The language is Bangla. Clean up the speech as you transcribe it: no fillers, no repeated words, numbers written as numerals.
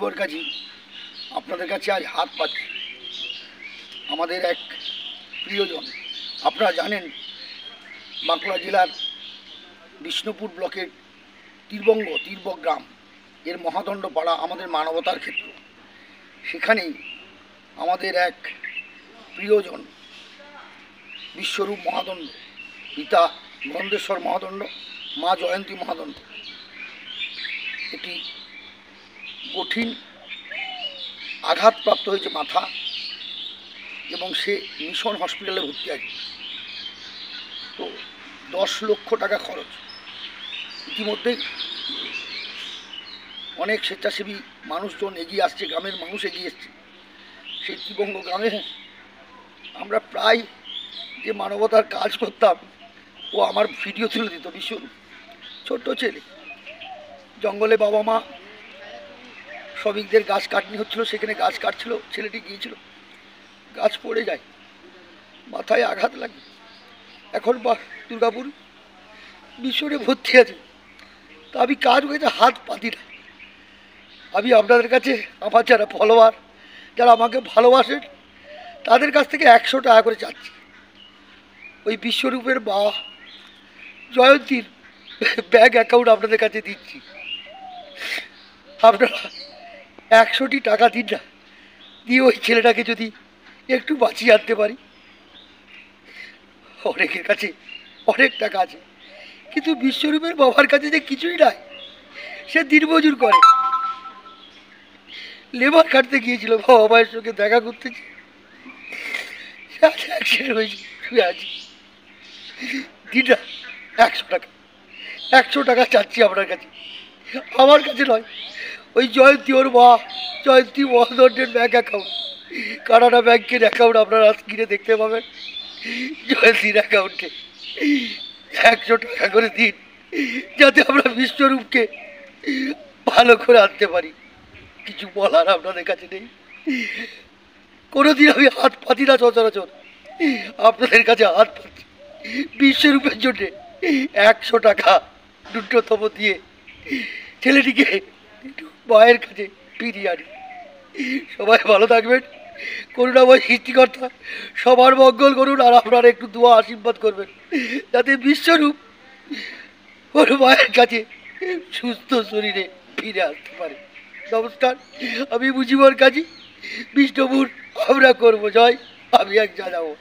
মুজিবর কাজী আপনাদের কাছে আজ হাত পাচ্ছি। আমাদের এক প্রিয়জন, আপনারা জানেন বাঁকুড়া জেলার বিষ্ণুপুর ব্লকের তীরব গ্রাম এর মহাদণ্ড পাড়া আমাদের মানবতার ক্ষেত্র। সেখানেই আমাদের এক প্রিয়জন বিশ্বরূপ মহাদণ্ড, পিতা গন্ধেশ্বর মহাদণ্ড, মা জয়ন্তী মহাদণ্ড একটি কঠিন আঘাতপ্রাপ্ত হয়েছে মাথা, এবং সে মিশন হসপিটালে ভর্তি আছে। তো 10 লক্ষ টাকা খরচ। ইতিমধ্যেই অনেক স্বেচ্ছাসেবী মানুষজন এগিয়ে আসছে, গ্রামের মানুষ এগিয়ে এসছে। সেই ত্রিবঙ্গ গ্রামে আমরা প্রায় যে মানবতার কাজ করতাম, ও আমার ভিডিও তুলে দিত। ভীষণ ছোট্ট ছেলে, জঙ্গলে বাবা মা শ্রমিকদের গাছ কাটনি হচ্ছিল, সেখানে গাছ কাটছিল, ছেলেটি গিয়েছিল, গাছ পড়ে যায়, মাথায় আঘাত লাগে, এখন দুর্গাপুর মিশনে ভর্তি আছে। তা আমি কাজ হয়েছে হাত পাতি না। আমি আপনাদের কাছে আমার যারা ফলোয়ার, যারা আমাকে ভালোবাসেন, তাদের কাছ থেকে 100 টাকা করে চাচ্ছি। ওই বিশ্বরূপের মা জয়ন্তীর ব্যাংক অ্যাকাউন্ট আপনাদের কাছে দিচ্ছি। আপনারা 100টি টাকা দিন না, দিয়ে ওই ছেলেটাকে যদি একটু বাঁচিয়ে আনতে পারি। অনেকের কাছে অনেক টাকা আছে, কিন্তু বিশ্বরূপের বাবার কাছে যে কিছুই নাই। সে দিনমজুর করে, লেবার কাটতে গিয়েছিল, বাবা মায়ের সঙ্গে দেখা করতেছি, অ্যাক্সিডেন্ট হয়েছে, শুয়ে আছি। দিনটা 100 টাকা, 100 টাকা চাচ্ছি আপনার কাছে, আমার কাছে নয়। ওই জয়ন্তী ওর মা জয়ন্তী মহাদণ্ডের ব্যাঙ্ক অ্যাকাউন্ট, কানাডা ব্যাংকের অ্যাকাউন্ট আপনারা স্ক্রিনে দেখতে পাবেন। জয়ন্তীর অ্যাকাউন্টে 100 টাকা করে দিন, যাতে আমরা বিশ্বরূপকে ভালো করে আনতে পারি। কিছু বলার আপনাদের কাছে নেই। কোনোদিন আমি হাত পাতি না, সচরাচর আপনাদের কাছে হাত পাচ্ছি বিশ্বরূপের জন্যে। 100 টাকা ন্যূনতম দিয়ে ছেলেটিকে একটু মায়ের কাছে ফিরিয়ে আনি। সবাই ভালো থাকবেন, করুণাময় সৃষ্টিকর্তা সবার মঙ্গল করুন। আর আপনারা একটু দোয়া আশীর্বাদ করবেন, যাতে বিশ্বরূপ ওর মায়ের কাছে সুস্থ শরীরে ফিরে আসতে পারে। নমস্কার, আমি মুজিবর কাজী, বিষ্ণুপুর। আমরা করবো জয়, আমি এক যাবো।